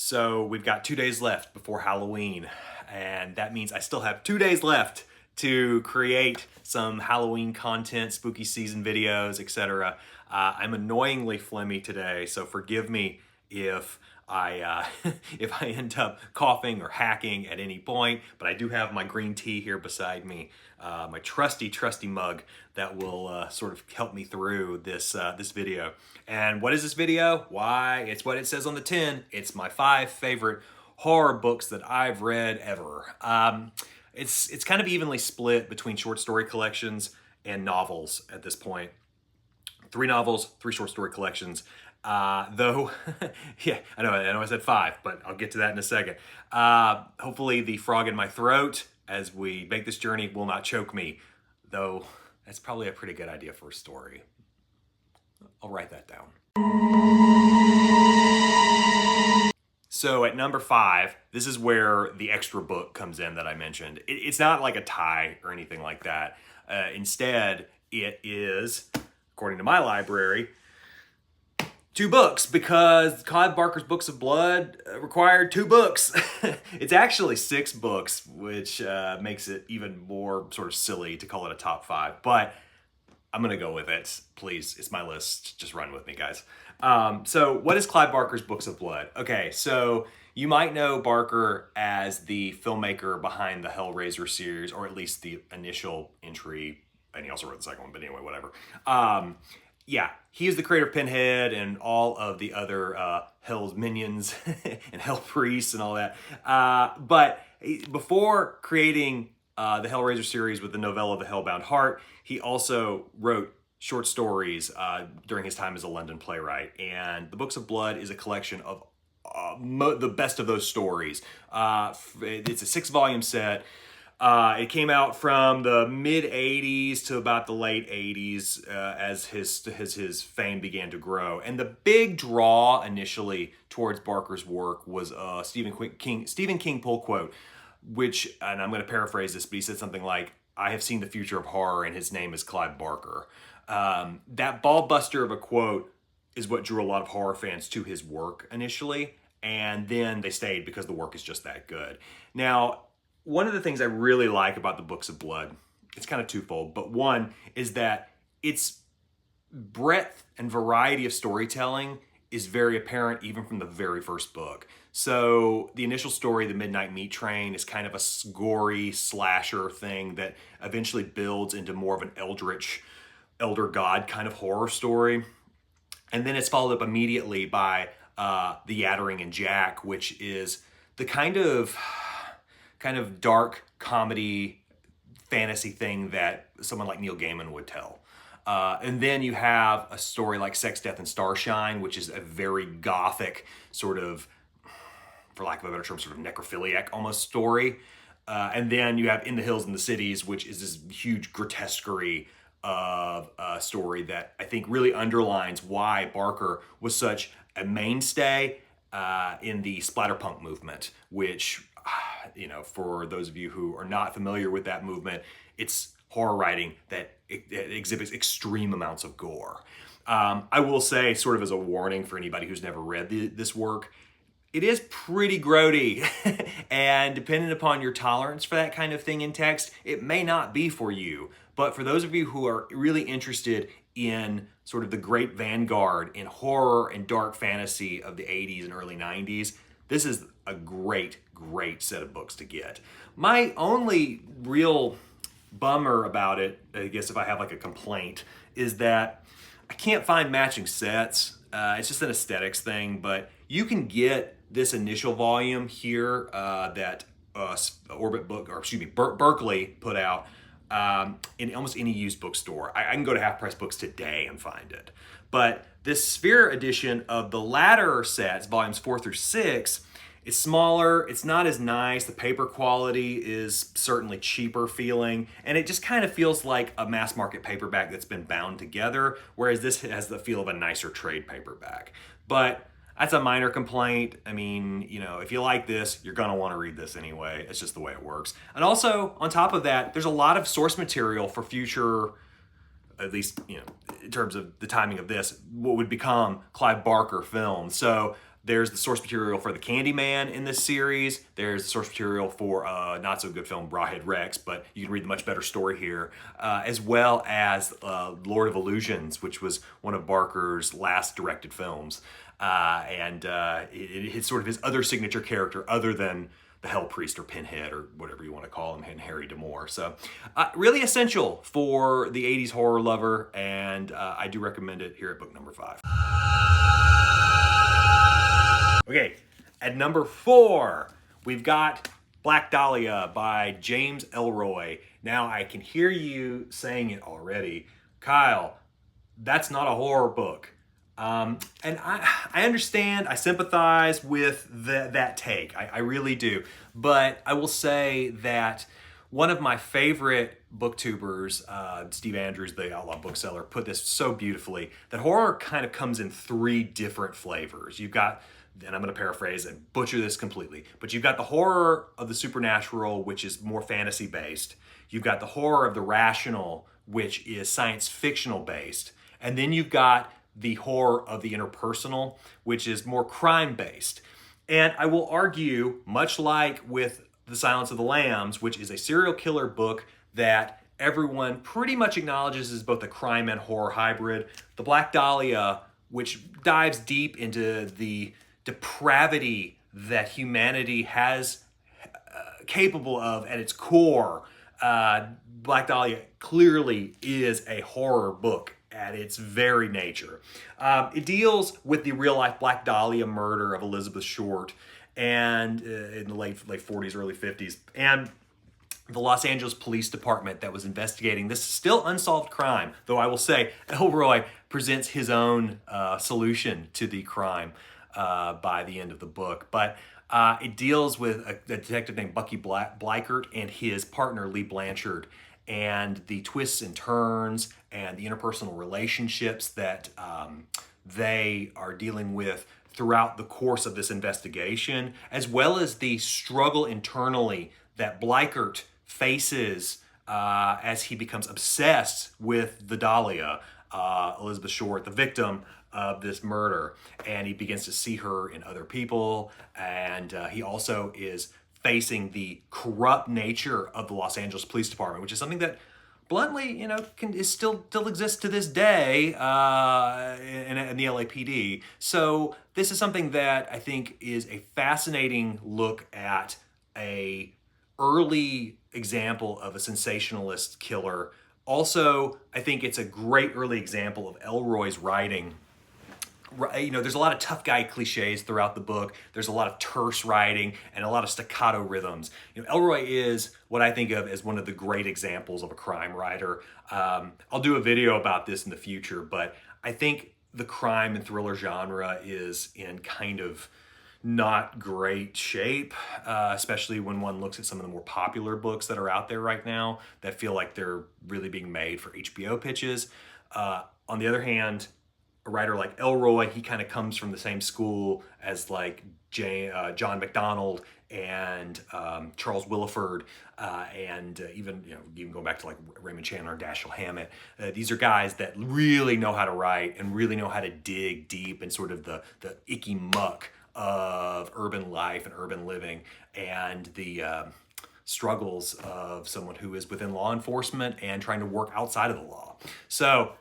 So we've got 2 days left before Halloween, and that means I still have 2 days left to create some Halloween content, spooky season videos, etc. I'm annoyingly phlegmy today, so forgive me if I if I end up coughing or hacking at any point. But I do have my green tea here beside me, my trusty mug that will sort of help me through this video. And what is this video? Why, it's what it says on the tin. It's my 5 favorite horror books that I've read ever. It's kind of evenly split between short story collections and novels at this point. 3 novels, 3 short story collections. Though, yeah, I know I said 5, but I'll get to that in a second. Hopefully the frog in my throat as we make this journey will not choke me, though that's probably a pretty good idea for a story. I'll write that down. So at number 5, this is where the extra book comes in that I mentioned. It's not like a tie or anything like that. Instead, it is, according to my library, 2 books, because Clive Barker's Books of Blood required 2 books. It's actually 6 books, which makes it even more sort of silly to call it a top 5. But I'm gonna go with it. Please, it's my list. Just run with me, guys. So what is Clive Barker's Books of Blood? Okay, so you might know Barker as the filmmaker behind the Hellraiser series, or at least the initial entry, and he also wrote the second one, but anyway, whatever. Yeah, he is the creator of Pinhead and all of the other Hell's minions and Hell priests and all that. But before creating the Hellraiser series with the novella The Hellbound Heart, he also wrote short stories during his time as a London playwright. And the Books of Blood is a collection of the best of those stories. It's a 6-volume set. It came out from the mid-'80s to about the late '80s as his fame began to grow. And the big draw initially towards Barker's work was a Stephen King pull quote, which, and I'm going to paraphrase this, but he said something like, "I have seen the future of horror and his name is Clive Barker." That ball buster of a quote is what drew a lot of horror fans to his work initially, and then they stayed because the work is just that good. Now, one of the things I really like about the Books of Blood, it's kind of twofold, but one is that its breadth and variety of storytelling is very apparent even from the very first book. So the initial story, The Midnight Meat Train, is kind of a gory slasher thing that eventually builds into more of an eldritch, elder god kind of horror story. And then it's followed up immediately by The Yattering and Jack, which is the kind of dark comedy fantasy thing that someone like Neil Gaiman would tell. And then you have a story like Sex, Death, and Starshine, which is a very gothic sort of, for lack of a better term, sort of necrophiliac almost story. And then you have In the Hills and the Cities, which is this huge grotesquerie of a story that I think really underlines why Barker was such a mainstay in the splatterpunk movement, which, you know, for those of you who are not familiar with that movement, it's horror writing that exhibits extreme amounts of gore. I will say, sort of as a warning for anybody who's never read this work, it is pretty grody, and depending upon your tolerance for that kind of thing in text, it may not be for you. But for those of you who are really interested in sort of the great vanguard in horror and dark fantasy of the 80s and early 90s, this is a great set of books to get. My only real bummer about it, I guess if I have like a complaint, is that I can't find matching sets. It's just an aesthetics thing, but you can get this initial volume here that Berkeley put out in almost any used bookstore. I can go to Half Price Books today and find it. But this Sphere edition of the latter sets, volumes 4 through 6, it's smaller, it's not as nice, the paper quality is certainly cheaper feeling, and it just kind of feels like a mass market paperback that's been bound together, whereas this has the feel of a nicer trade paperback. But that's a minor complaint. I mean, you know, if you like this, you're gonna wanna read this anyway. It's just the way it works. And also, on top of that, there's a lot of source material for future, at least, you know, in terms of the timing of this, what would become Clive Barker films. So There's the source material for the Candyman in this series. There's the source material for not so good film Rawhead Rex, but you can read the much better story here, as well as Lord of Illusions, which was one of Barker's last directed films, and it's sort of his other signature character, other than the Hell Priest or Pinhead or whatever you want to call him, and Harry D'Amour. So really essential for the 80s horror lover, and I do recommend it here at book number 5. Okay, at number 4, we've got Black Dahlia by James Ellroy. Now, I can hear you saying it already. Kyle, that's not a horror book. And I understand, I sympathize with that take. I really do. But I will say that one of my favorite booktubers, Steve Andrews, the Outlaw Bookseller, put this so beautifully, that horror kind of comes in 3 different flavors. You've got, and I'm going to paraphrase and butcher this completely, but you've got the horror of the supernatural, which is more fantasy based. You've got the horror of the rational, which is science fictional based. And then you've got the horror of the interpersonal, which is more crime based. And I will argue, much like with The Silence of the Lambs, which is a serial killer book that everyone pretty much acknowledges is both a crime and horror hybrid, The Black Dahlia, which dives deep into the depravity that humanity has capable of at its core. Black Dahlia clearly is a horror book at its very nature. It deals with the real-life Black Dahlia murder of Elizabeth Short, and in the late 40s, early 50s, and the Los Angeles Police Department that was investigating this still unsolved crime, though I will say Ellroy presents his own solution to the crime by the end of the book. But it deals with a detective named Bucky Bleichert and his partner Lee Blanchard, and the twists and turns and the interpersonal relationships that they are dealing with throughout the course of this investigation, as well as the struggle internally that Bleichert faces as he becomes obsessed with the Dahlia, Elizabeth Short, the victim of this murder, and he begins to see her in other people, and he also is facing the corrupt nature of the Los Angeles Police Department, which is something that bluntly, still exists to this day in the LAPD. So this is something that I think is a fascinating look at a early example of a sensationalist killer. Also, I think it's a great early example of Ellroy's writing. There's a lot of tough guy cliches throughout the book. There's a lot of terse writing and a lot of staccato rhythms. Ellroy is what I think of as one of the great examples of a crime writer. I'll do a video about this in the future, but I think the crime and thriller genre is in kind of not great shape, especially when one looks at some of the more popular books that are out there right now that feel like they're really being made for HBO pitches. On the other hand, a writer like Ellroy, he kind of comes from the same school as like John MacDonald and Charles Willeford, and even going back to like Raymond Chandler and Dashiell Hammett. These are guys that really know how to write and really know how to dig deep in sort of the icky muck of urban life and urban living, and the struggles of someone who is within law enforcement and trying to work outside of the law. So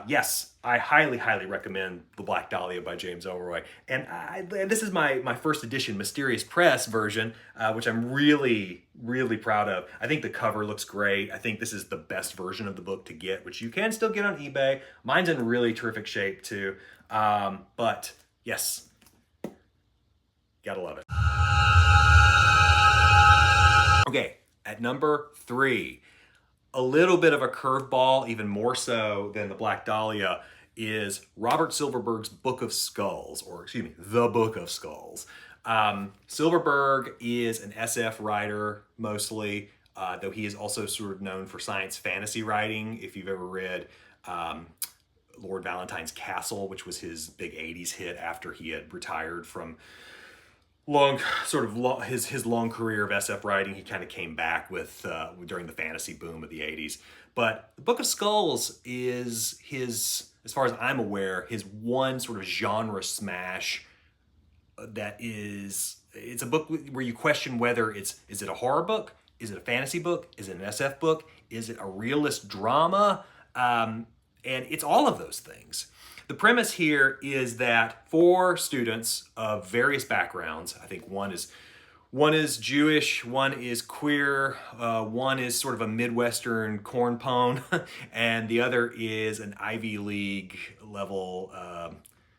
yes, I highly, highly recommend The Black Dahlia by James Ellroy. And this is my first edition Mysterious Press version, which I'm really, really proud of. I think the cover looks great. I think this is the best version of the book to get, which you can still get on eBay. Mine's in really terrific shape too. But yes, gotta love it. Okay, at number 3, a little bit of a curveball, even more so than The Black Dahlia, is Robert Silverberg's Book of Skulls, The Book of Skulls. Silverberg is an SF writer mostly, though he is also sort of known for science fantasy writing. If you've ever read Lord Valentine's Castle, which was his big 80s hit after he had retired from his long career of SF writing, he kind of came back with during the fantasy boom of the 80s. But the Book of Skulls is his, as far as I'm aware, his one sort of genre smash it's a book where you question whether is it a horror book? Is it a fantasy book? Is it an SF book? Is it a realist drama? And it's all of those things. The premise here is that four students of various backgrounds, I think one is Jewish, one is queer, one is sort of a Midwestern corn pone, and the other is an Ivy League level,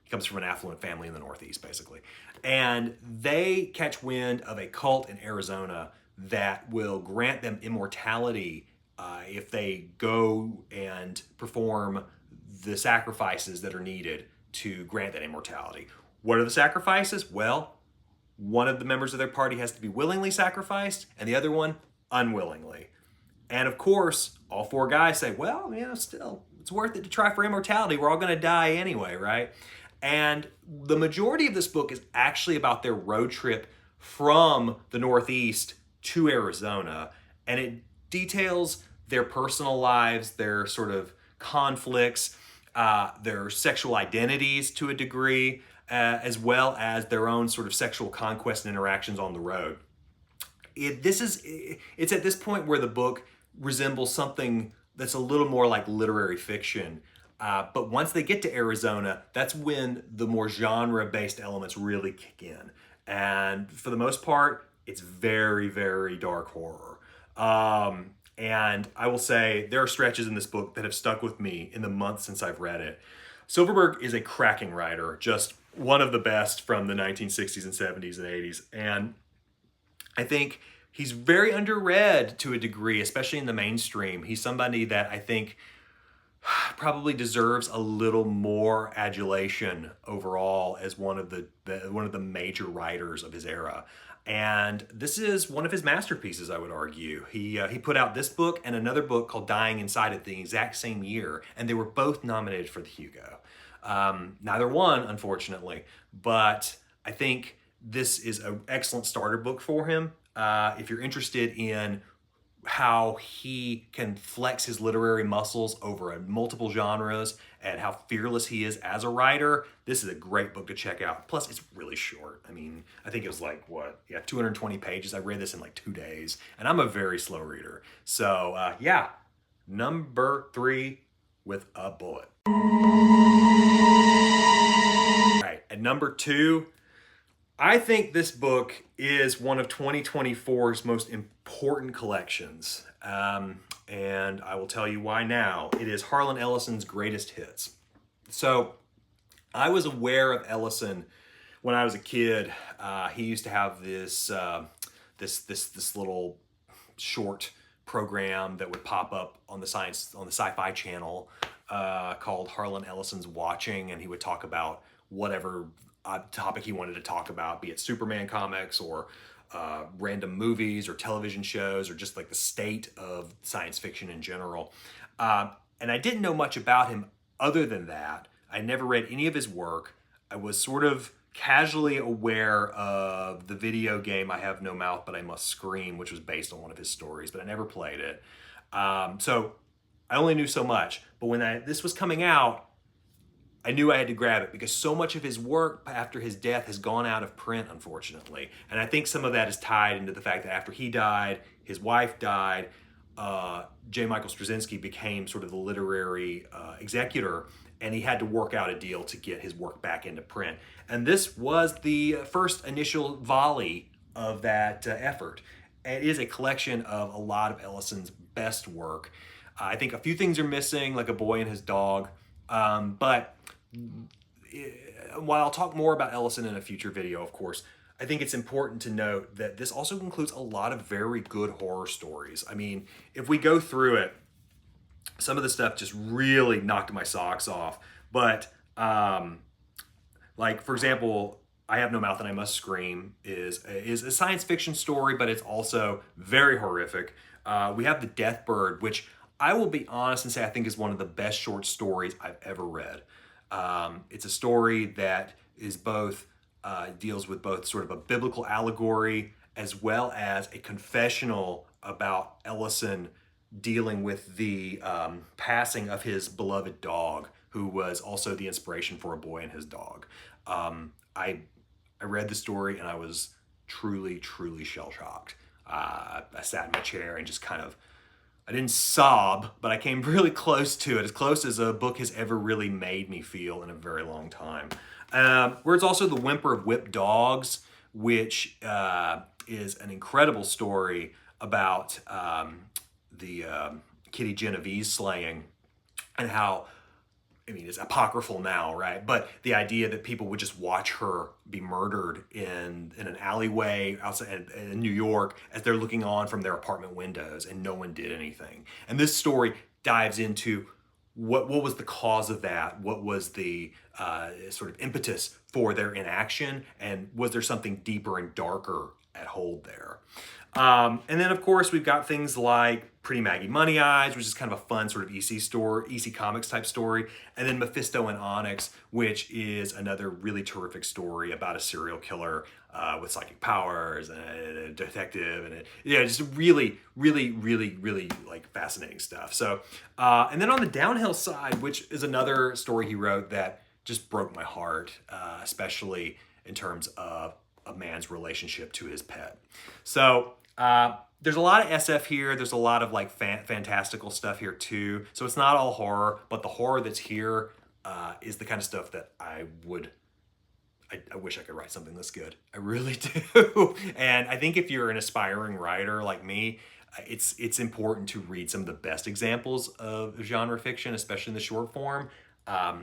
he comes from an affluent family in the Northeast, basically. And they catch wind of a cult in Arizona that will grant them immortality if they go and perform the sacrifices that are needed to grant that immortality. What are the sacrifices? Well, one of the members of their party has to be willingly sacrificed and the other one unwillingly. And of course, all four guys say, well, still, it's worth it to try for immortality. We're all going to die anyway, right? And the majority of this book is actually about their road trip from the Northeast to Arizona. And it details their personal lives, their sort of conflicts, their sexual identities to a degree, as well as their own sort of sexual conquest and interactions on the road. It's at this point where the book resembles something that's a little more like literary fiction. But once they get to Arizona, that's when the more genre-based elements really kick in. And for the most part, it's very, very dark horror. And I will say there are stretches in this book that have stuck with me in the months since I've read it. Silverberg is a cracking writer, just one of the best from the 1960s and 70s and 80s. And I think he's very underread to a degree, especially in the mainstream. He's somebody that I think probably deserves a little more adulation overall as one of the major writers of his era. And this is one of his masterpieces, I would argue. He put out this book and another book called Dying Inside It the exact same year, and they were both nominated for the Hugo. Neither won, unfortunately, but I think this is an excellent starter book for him. If you're interested in how he can flex his literary muscles over multiple genres and how fearless he is as a writer, this is a great book to check out. Plus, it's really short. I mean, I think it was 220 pages. I read this in 2 days, and I'm a very slow reader. So, number 3 with a bullet. All right, at number 2, I think this book is one of 2024's most important collections, and I will tell you why now. It is Harlan Ellison's Greatest Hits. So I was aware of Ellison when I was a kid. He used to have this little short program that would pop up on the Sci-Fi Channel called Harlan Ellison's Watching, and he would talk about whatever topic he wanted to talk about, be it Superman comics or random movies or television shows or just the state of science fiction in general. And I didn't know much about him other than that. I never read any of his work. I was sort of casually aware of the video game I Have No Mouth But I Must Scream, which was based on one of his stories, but I never played it. So I only knew so much. But when this was coming out, I knew I had to grab it because so much of his work after his death has gone out of print, unfortunately. And I think some of that is tied into the fact that after he died, his wife died, J. Michael Straczynski became sort of the literary executor, and he had to work out a deal to get his work back into print. And this was the first initial volley of that effort. It is a collection of a lot of Ellison's best work. I think a few things are missing, like A Boy and His Dog, but while I'll talk more about Ellison in a future video, of course, I think it's important to note that this also includes a lot of very good horror stories. I mean, if we go through it, some of the stuff just really knocked my socks off. But for example, I Have No Mouth and I Must Scream is a science fiction story, but it's also very horrific. We have The Death Bird, which I will be honest and say I think is one of the best short stories I've ever read. It's a story that is deals with both sort of a biblical allegory as well as a confessional about Ellison dealing with the passing of his beloved dog, who was also the inspiration for A Boy and His Dog. I I read the story and I was truly, truly shell-shocked. I sat in my chair and just kind of, I didn't sob, but I came really close to it, as close as a book has ever really made me feel in a very long time. Where it's also The Whimper of Whipped Dogs, which is an incredible story about the Kitty Genovese slaying, and how, I mean, it's apocryphal now, right? But the idea that people would just watch her be murdered in an alleyway outside in New York as they're looking on from their apartment windows, and no one did anything. And this story dives into what was the cause of that? What was the sort of impetus for their inaction? And was there something deeper and darker at hold there? And then, of course, we've got things like Pretty Maggie Money Eyes, which is kind of a fun sort of EC Comics type story. And then Mephisto and Onyx, which is another really terrific story about a serial killer with psychic powers and a detective. And just really, really, really, really like fascinating stuff. So, and then on the downhill side, which is another story he wrote that just broke my heart, especially in terms of a man's relationship to his pet. So, there's a lot of SF here. There's a lot of like fantastical stuff here too. So it's not all horror, but the horror that's here is the kind of stuff that I wish I could write something this good. I really do. And I think if you're an aspiring writer like me, it's important to read some of the best examples of genre fiction, especially in the short form. I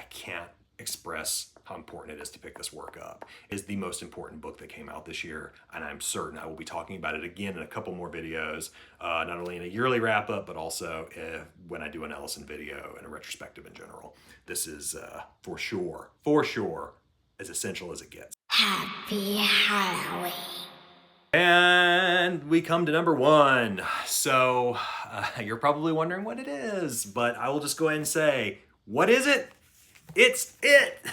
can't express how important it is to pick this work up. It is the most important book that came out this year, and I'm certain I will be talking about it again in a couple more videos, not only in a yearly wrap-up, but also when I do an Ellison video and a retrospective in general. This is for sure, as essential as it gets. Happy Halloween. And we come to number 1. So you're probably wondering what it is, but I will just go ahead and say, what is it? It's it!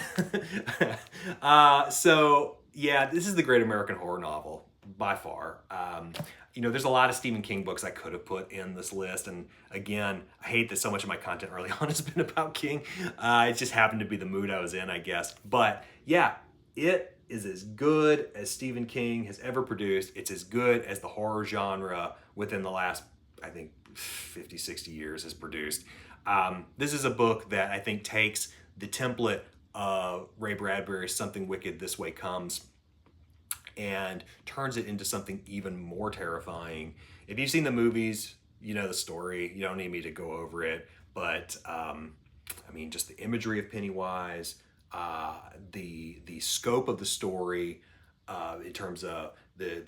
So yeah, this is the great American horror novel by far. There's a lot of Stephen King books I could have put in this list. And again, I hate that so much of my content early on has been about King. It just happened to be the mood I was in, I guess. But yeah, it is as good as Stephen King has ever produced. It's as good as the horror genre within the last, I think, 50, 60 years has produced. This is a book that I think takes the template of Ray Bradbury's Something Wicked This Way Comes and turns it into something even more terrifying. If you've seen the movies, you know the story. You don't need me to go over it. But, just the imagery of Pennywise, the scope of the story in terms of the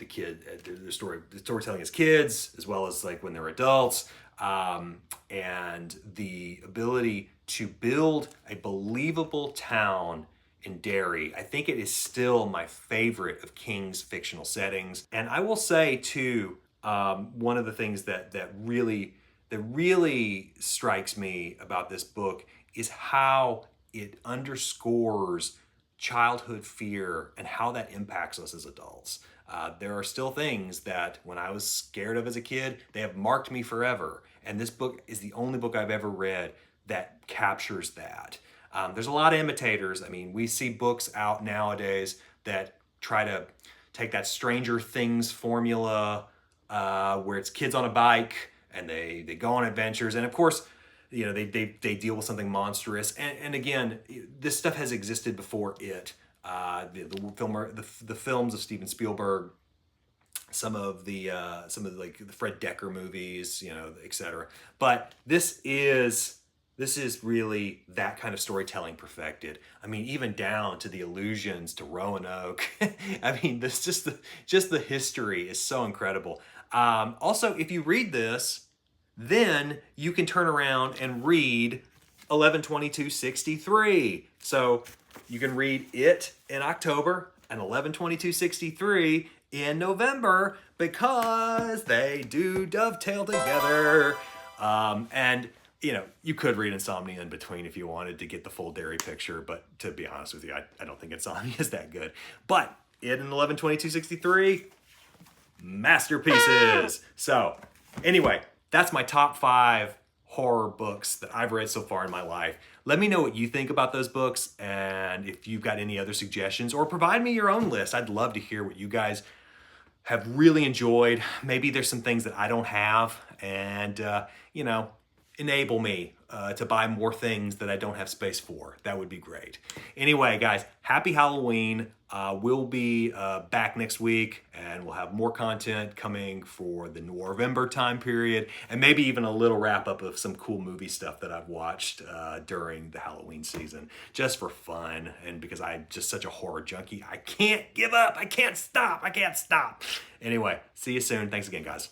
storytelling as kids, as well as like when they're adults, and the ability to build a believable town in Derry. I think it is still my favorite of King's fictional settings. And I will say too, one of the things that really strikes me about this book is how it underscores childhood fear and how that impacts us as adults. There are still things that when I was scared of as a kid, they have marked me forever. And this book is the only book I've ever read that captures that. There's a lot of imitators. I mean, we see books out nowadays that try to take that Stranger Things formula where it's kids on a bike and they go on adventures. And of course, they deal with something monstrous. And again, this stuff has existed before it. The films of Steven Spielberg, some of the Fred Decker movies, etc. But this is really that kind of storytelling perfected. I mean, even down to the allusions to Roanoke. I mean, this just the history is so incredible. Also, if you read this, then you can turn around and read 11/22/63. So you can read it in October and 11/22/63 in November because they do dovetail together. And you could read Insomnia in between if you wanted to get the full Derry picture, but to be honest with you, I don't think Insomnia is that good. But it in 11/22/63, masterpieces. So anyway, that's my top 5 horror books that I've read so far in my life. Let me know what you think about those books, and if you've got any other suggestions, or provide me your own list. I'd love to hear what you guys have really enjoyed. Maybe there's some things that I don't have, and you know, enable me to buy more things that I don't have space for. That would be great. Anyway, guys, happy Halloween. We'll be back next week, and we'll have more content coming for the November time period, and maybe even a little wrap up of some cool movie stuff that I've watched during the Halloween season, just for fun, and because I'm just such a horror junkie. I can't give up. I can't stop. I can't stop. Anyway, see you soon. Thanks again, guys.